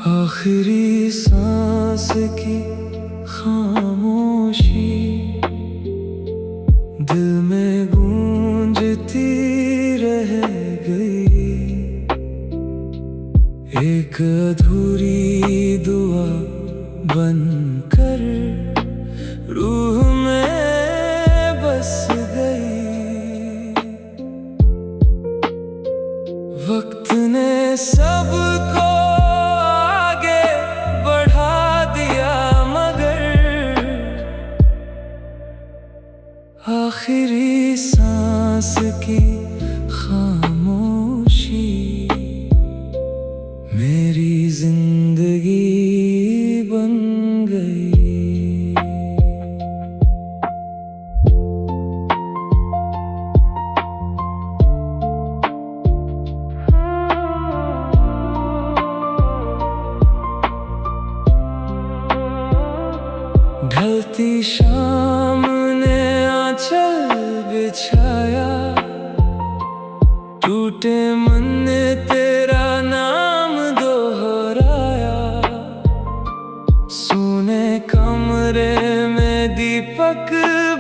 आखिरी सांस की खामोशी दिल में गूंजती रह गई। एक अधूरी दुआ बनकर रूह में बस गई। वक्त ने सबको आगे बढ़ा दिया, मगर आखिरी सांस की खामोशी मेरी जिंदगी बन गई। ढलती शाम ने आंचल बिछाया, टूटे मन ने तेरा नाम दोहराया। सूने कमरे में दीपक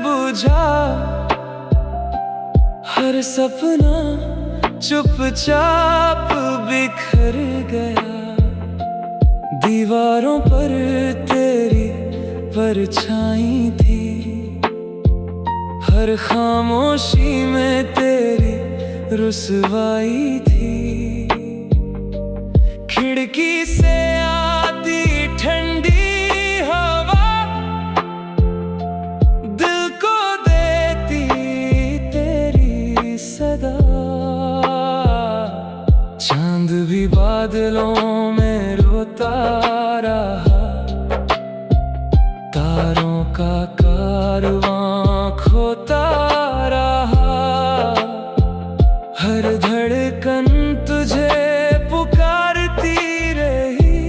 बुझा, हर सपना चुपचाप बिखर गया। दीवारों पर तेरी परछाई थी, हर खामोशी में तेरी रुसवाई थी। खिड़की से आती ठंडी हवा दिल को देती तेरी सदा। चांद भी बादलों में रोता रहा, तारों का कारवां खोता रहा। हर धड़कन तुझे पुकारती रही,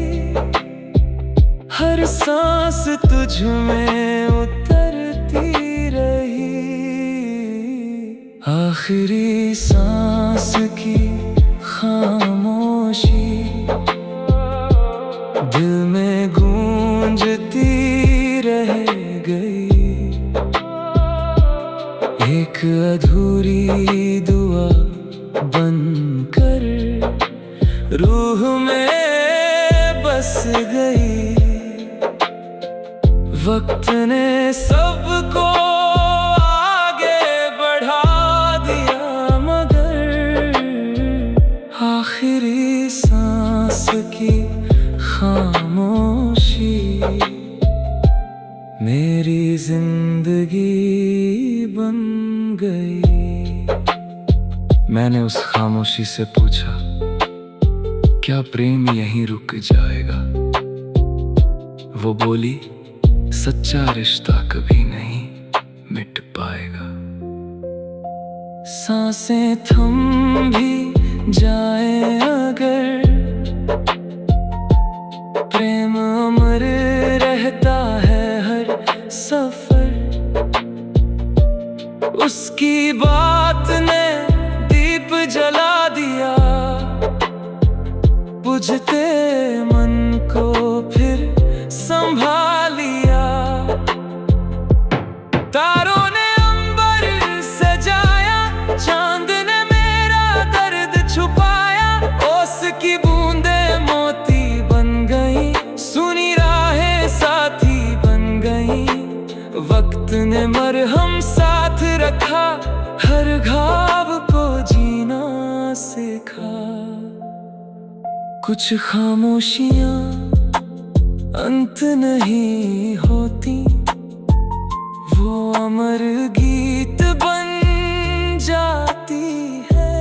हर सांस तुझ में उतरती रही। आखिरी सांस की खामोशी दिल में गूंजती रह गई। एक अधूरी दुआ बनकर रूह में बस गई। वक्त ने सबको आगे बढ़ा दिया, मगर आखिरी सांस की खामोशी मेरी जिंदगी बन गई। मैंने उस खामोशी से पूछा, क्या प्रेम यहीं रुक जाएगा? वो बोली, सच्चा रिश्ता कभी नहीं मिट पाएगा। सांसें थम भी जाए अगर, प्रेम अमर रहता है हर सफर। उसकी बात ने दीप जला दिया, बुझते मन को फिर संभाल लिया। तारों ने अंबर सजाया, चांद ने मेरा दर्द छुपाया। ओस की बूंदे मोती बन गई, सुनी राहें साथी बन गई। वक्त ने मरहम साथ रखा, हर घाव को जीना सिखा। कुछ खामोशियां अंत नहीं होती, वो अमर गीत बन जाती है।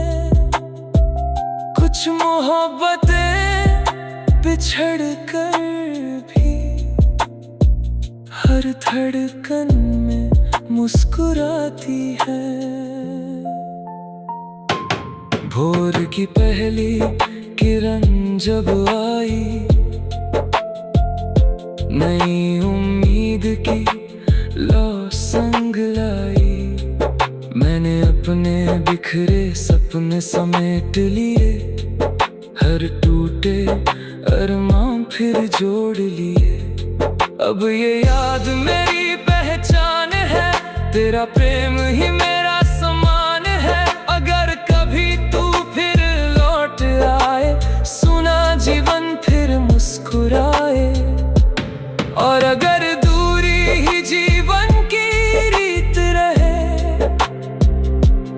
कुछ मोहब्बतें बिछड़ कर भी हर धड़कन में मुस्कुराती है। भोर की पहली किरण जब आई, नई उम्मीद की लौ संग लाई। मैंने अपने बिखरे सपने समेट लिए, हर टूटे अरमान फिर जोड़ लिए। अब ये याद मेरी पहचान है, तेरा प्रेम ही मेरा सम्मान है। अगर कभी तू फिर लौट आए, सुना जीवन फिर मुस्कुराए। और अगर दूरी ही जीवन की रीत रहे,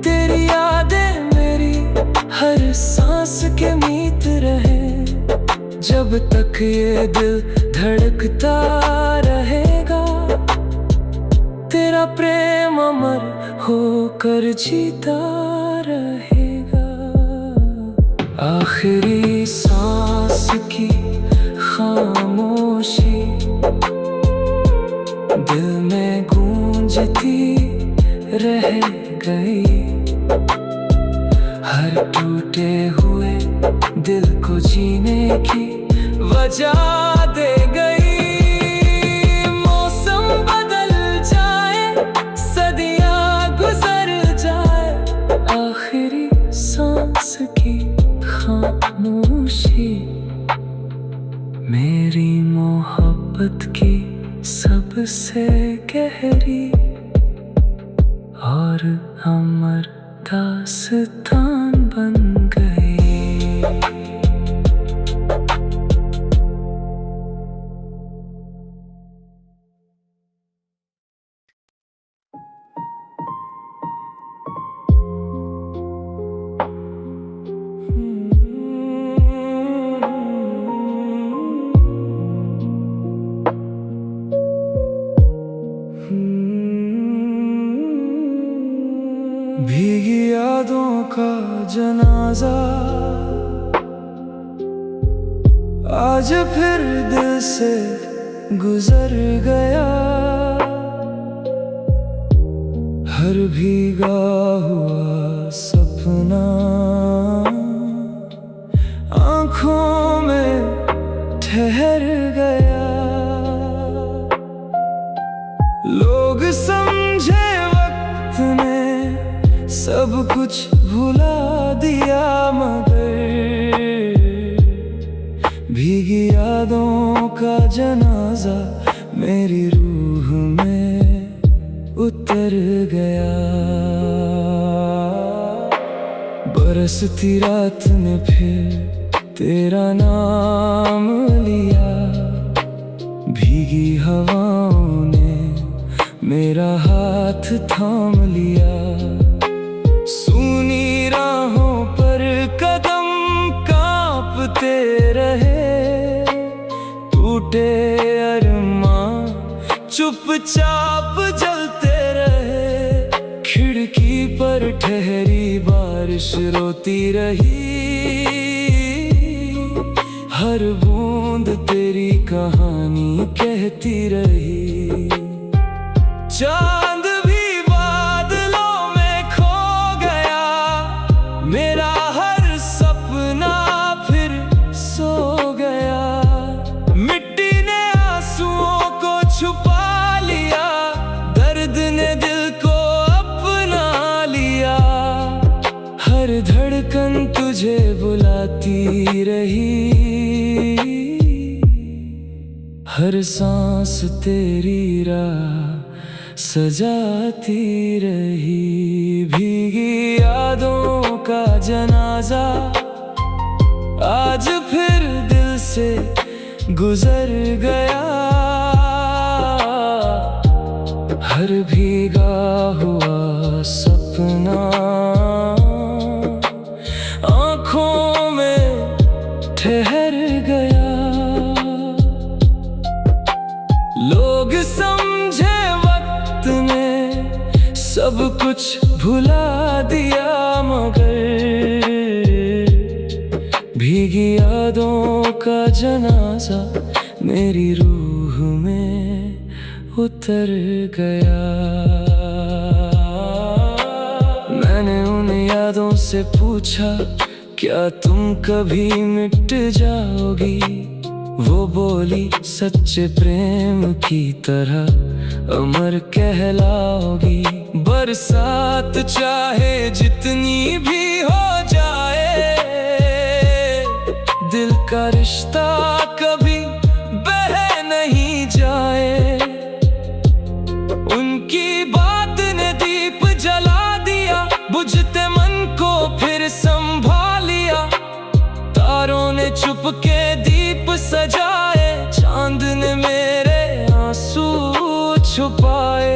तेरी यादें मेरी हर सांस के मीत रहे। जब तक ये दिल धड़कता रहेगा, तेरा प्रेम अमर होकर जीता रहेगा। आखिरी सांस की खामोशी दिल में गूंजती रह गई। हर टूटे हुए दिल को जीने की वजह दे गई। मौसम बदल जाए, सदियां गुजर जाए, आखिरी सांस की खामोशी मेरी मोहब्बत की सबसे गहरी और अमर दास्तान बन गई। भीगी यादों का जनाजा आज फिर दिल से गुजर गया। हर भीगा हुआ सपना आँखों में ठहर गया। लोग समझे वक्त ने सब कुछ भुला दिया, मगर भीगी यादों का जनाजा मेरी रूह में उतर गया। बरसती रात ने फिर तेरा नाम लिया, भीगी हवाओं ने मेरा हाथ थाम लिया। सूनी राहों पर कदम कांपते रहे, टूटे अरमान चुपचाप जलते रहे। खिड़की पर ठहरी बारिश रोती रही, हर बूंद तेरी कहानी कहती रही। चांद भी बादलों में खो गया, मेरा हर सपना फिर सो गया। मिट्टी ने आंसुओं को छुपा लिया, दर्द ने दिल को अपना लिया। हर धड़कन तुझे बुलाती रही, हर सांस तेरी राह सजाती रही। भीगी यादों का जनाजा आज फिर दिल से गुजर गया। हर भीगा हुआ सपना आँखों में ठहर गया। लोग समझे वक्त ने सब कुछ भुला दिया, मगर भीगी यादों का जनाजा मेरी रूह में उतर गया। मैंने उन यादों से पूछा, क्या तुम कभी मिट जाओगी? वो बोली, सच्चे प्रेम की तरह अमर कहलाओगी। बरसात चाहे जितनी भी हो जाए, दिल का रिश्ता कभी बह नहीं जाए। उनकी बात ने दीप जला दिया, बुझते मन को फिर संभाल लिया। तारों ने चुपके दीप सजाए, चांद ने मेरे आंसू छुपाए।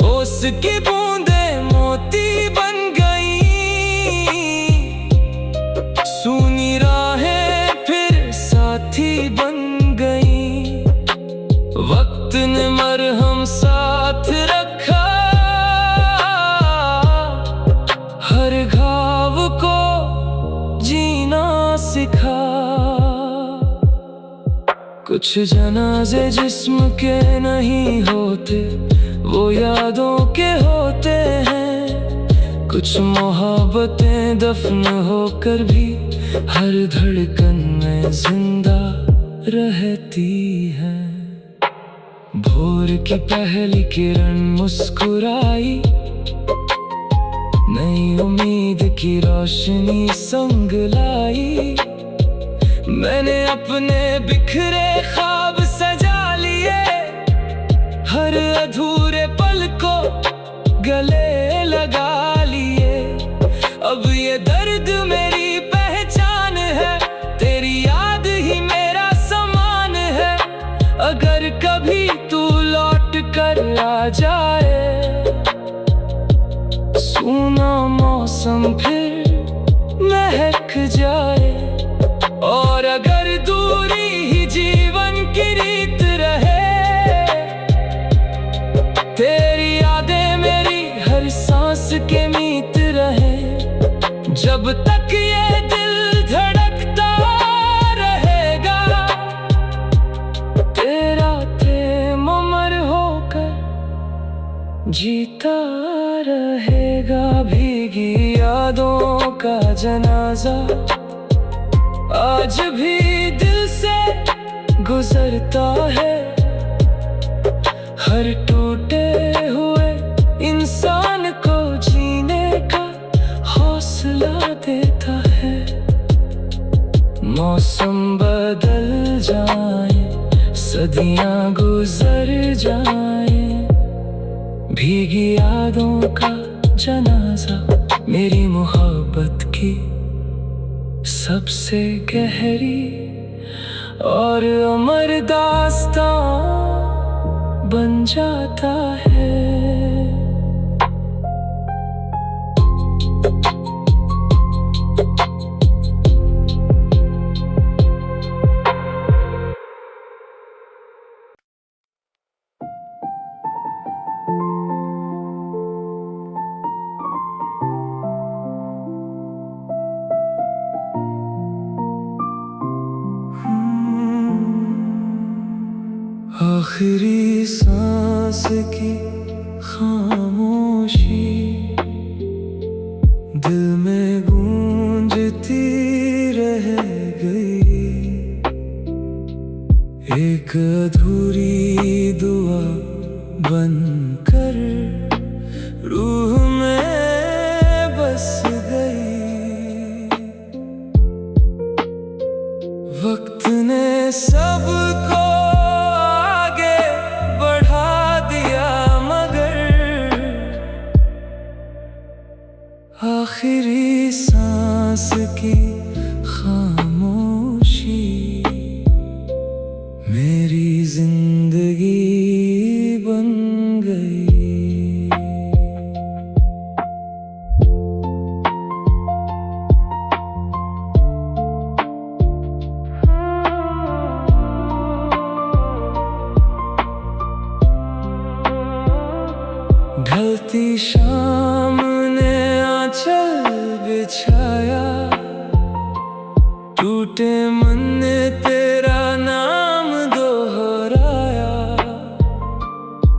ओस की बूंदे मोती बन गई, सूनी राहें फिर साथी बन गई। वक्त ने मरहम साथ रखा, हर घाव को जीना सिखा। कुछ जनाजे जिस्म के नहीं होते, वो यादों के होते हैं। कुछ मोहब्बतें दफन होकर भी हर धड़कन में जिंदा रहती हैं। भोर की पहली किरण मुस्कुराई, नई उम्मीद की रोशनी संग लाई। मैंने अपने बिखरे ख्वाब सजा लिए, हर अधूरे पल को गले लगा लिए। अब ये दर्द मेरी पहचान है, तेरी याद ही मेरा सामान है। अगर कभी तू लौट कर आ जाए, सूना मौसम फिर महक जाए। और अगर दूरी ही जीवन की रीत रहे, तेरी यादें मेरी हर सांस के मीत रहे। जब तक ये दिल धड़कता रहेगा, तेरा प्रेम अमर होकर जीता रहेगा। भीगी यादों का जनाजा आज भी दिल से गुजरता है, हर टूटे हुए इंसान को जीने का हौसला देता है। मौसम बदल जाए, सदियां गुजर जाए, भीगी यादों का जनाजा मेरी मोहब्बत की सबसे गहरी और अमर दास्तां बन जाता है। आखिरी सांस की खामोशी दिल में गूंजती रह गई। एक अधूरी दुआ बनकर रूह में बस गई। वक्त ने सबको आखिरी सांस की खामोशी मेरी जिंदगी बन गई। ढलती शाम ने आंचल बिछाया, टूटे मन ने तेरा नाम दोहराया।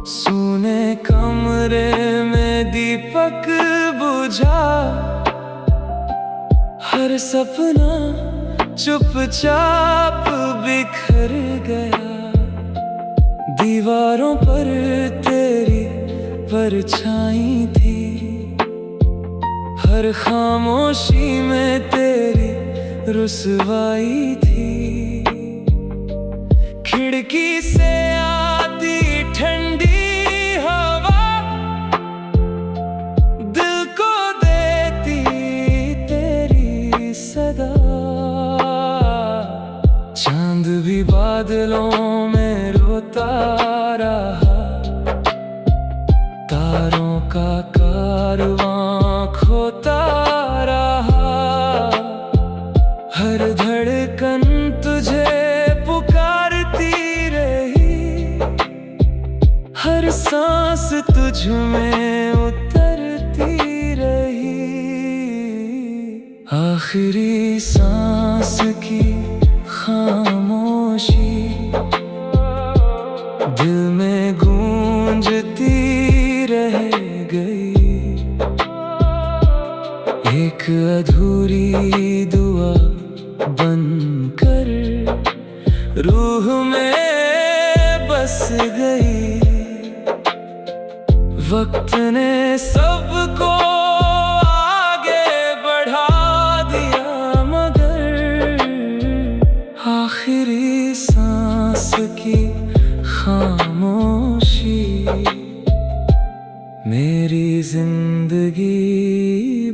सूने कमरे में दीपक बुझा, हर सपना चुपचाप बिखर गया। दीवारों पर तेरी परछाई थी, हर खामोशी में तेरी रुसवाई थी। खिड़की से आती ठंडी हवा दिल को देती तेरी सदा। चांद भी बादलों में रोता रहा, तारों का कारवां खोता रहा। हर धड़कन तुझे पुकारती रही, हर सांस तुझ में उतरती रही। आखिरी सांस की खामोशी दिल में गूंजती रह गई। एक अधूरी दुआ बनकर रूह में बस गई। वक्त ने सबको आगे बढ़ा दिया, मगर आखिरी सांस की खामोशी मेरी जिंदगी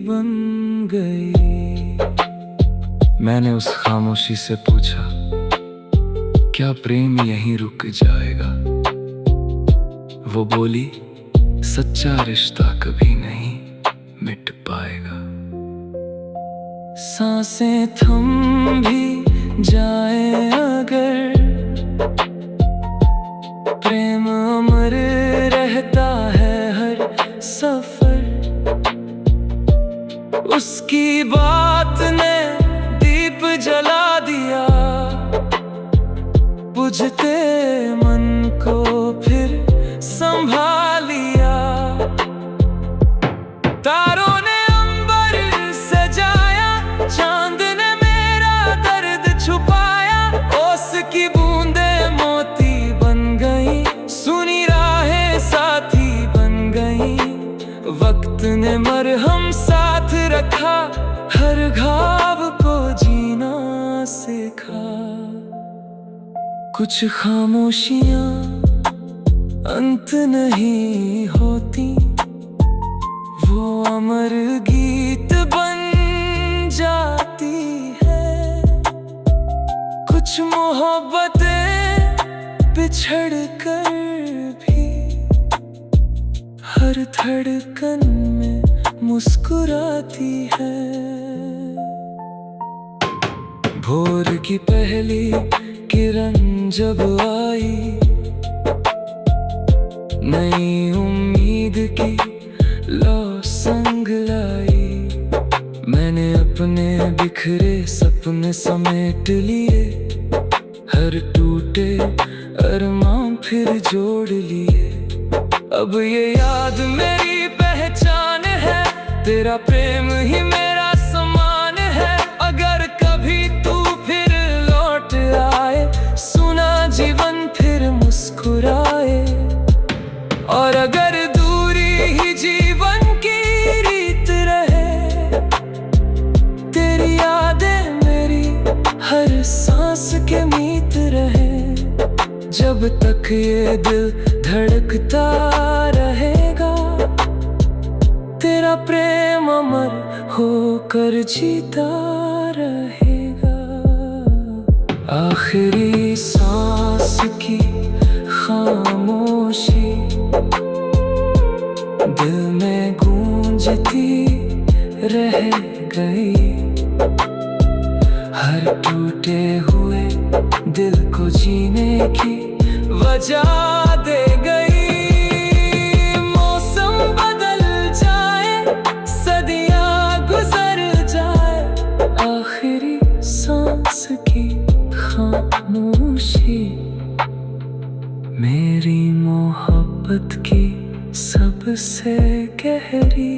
बन गई। मैंने उस खामोशी से पूछा, क्या प्रेम यहीं रुक जाएगा? वो बोली, सच्चा रिश्ता कभी नहीं मिट पाएगा। सांसें थम भी जाए अगर, प्रेम अमर रहता है हर सफर। उसकी बात ने दीप जला दिया, बुझते मन को फिर संभाल लिया। तारों ने अंबर सजाया, चांद ने मेरा दर्द छुपाया। ओस की बूंदे मोती बन गई, सुनी राहें साथी बन गई। वक्त ने मरहम साथ रखा, हर घाव को जीना सिखा। कुछ खामोशियां अंत नहीं होती, वो अमर गीत बन जाती है। कुछ मोहब्बतें बिछड़ कर भी हर धड़कन में मुस्कुराती है। भोर की पहली किरण जब आई, नई उम्मीद की लौ संग लाई। मैंने अपने बिखरे सपने समेट लिए, हर टूटे अरमान फिर जोड़ लिए। अब ये याद मेरी पहचान है, तेरा प्रेम ही मेरा समान है। अगर कभी तू फिर लौट आए, सुना जीवन फिर मुस्कुराए। और अगर दूरी ही जीवन की रीत रहे, तेरी यादें मेरी हर सांस के मीत रहे। जब तक ये दिल धड़कता रहेगा, तेरा प्रेम अमर होकर जीता रहेगा। आखिरी सांस की खामोशी दिल में गूंजती रह गई। हर टूटे हुए दिल को जीने की वजह दे गई। मौसम बदल जाए, सदियां गुजर जाए, आखिरी सांस की खामोशी मेरी मोहब्बत की सबसे गहरी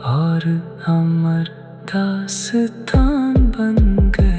और अमर दास्तान बन गई।